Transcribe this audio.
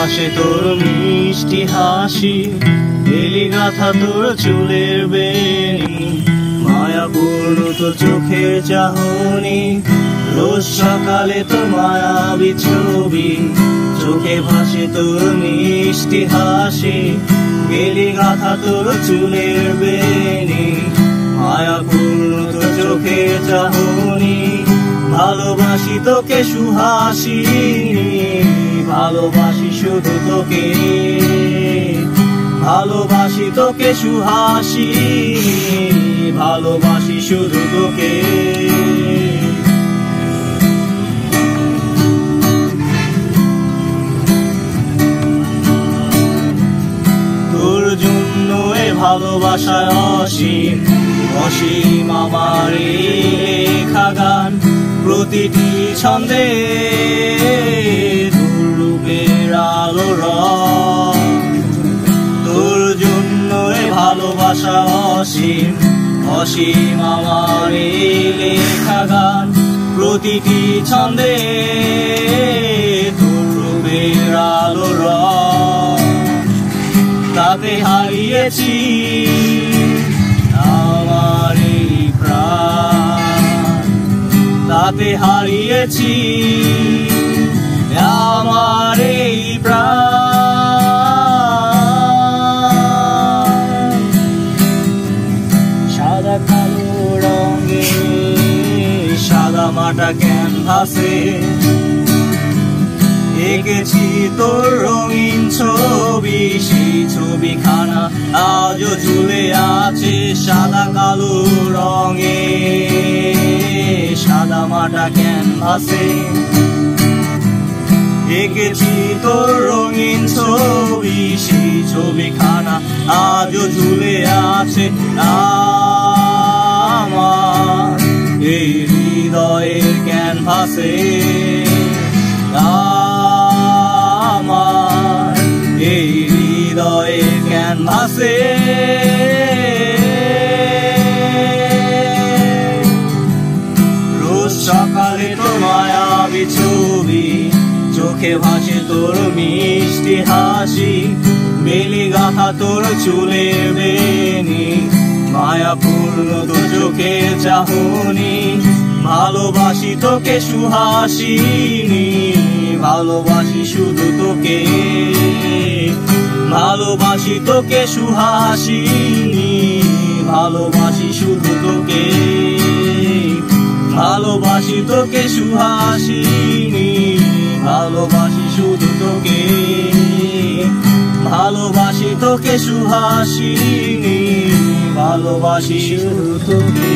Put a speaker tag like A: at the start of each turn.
A: ভাসে তোর মিষ্টি হাসি, বেলি গাথা তোর চুলের বেনি, মায়াপূর্ণ তোর চোখের চাহনি, রোজ সকালে তোর মায়াবী ছবি, চোখে ভাসে তোর মিষ্টি হাসি, বেলি গাথা তোর চুলের বেনি, মায়াপূর্ণ তোর চোখের চাহনি। ভালোবাসি তোকে সুহাসিনী, ভালোবাসি শুধু তোকে, ভালোবাসি তোকে সুহাসিনী, ভালোবাসি শুধু তোকে। তোর জন্য এ ভালোবাসায় অসীম, অসীম আমার লেখা গান, প্রতিটি ছন্দে তোর রূপের আলো রং। তোর জন্য এ ভালোবাসা অসীম, অসীম আমার লেখা গান, প্রতিটি ছন্দে তোর রূপের আলো রং। তাতে হারিয়েছি আমার এই প্রাণ, তাতে হারিয়েছি আমার এই প্রাণ। সাদা কালো রঙে সাদা মাটা ক্যানভাসে এঁকেছি তোর রঙিন ছবি, সেই ছবিখানা আজও ঝুলে আছে সাদা কালো রঙে সাদা মাটা ক্যানভাসে। এঁকেছি তোর রঙিন ছবি, সেই ছবিখানা আজও ঝুলে আছে আমার এই হৃদয়ের ক্যানভাসে, আমার এই হৃদয়ের ক্যানভাসে। রোজ সকালে তোর মায়াবী ছবি, চোখে ভাসে তোর মিষ্টি হাসি, বেলি গাথা তোর চুলের বেনি, মায়াপূর্ণ তোর চোখের চাহনি। ভালোবাসি তোকে সুহাসিনী, ভালোবাসি শুধু তোকে, ভালোবাসি তোকে সুহাসিনী, ভালোবাসি শুধু তোকে, ভালোবাসি তোকে সুহাসিনী, ভালোবাসি শুধু তোকে, ভালোবাসি তোকে সুহাসিনী, ভালোবাসি শুধু তোকে।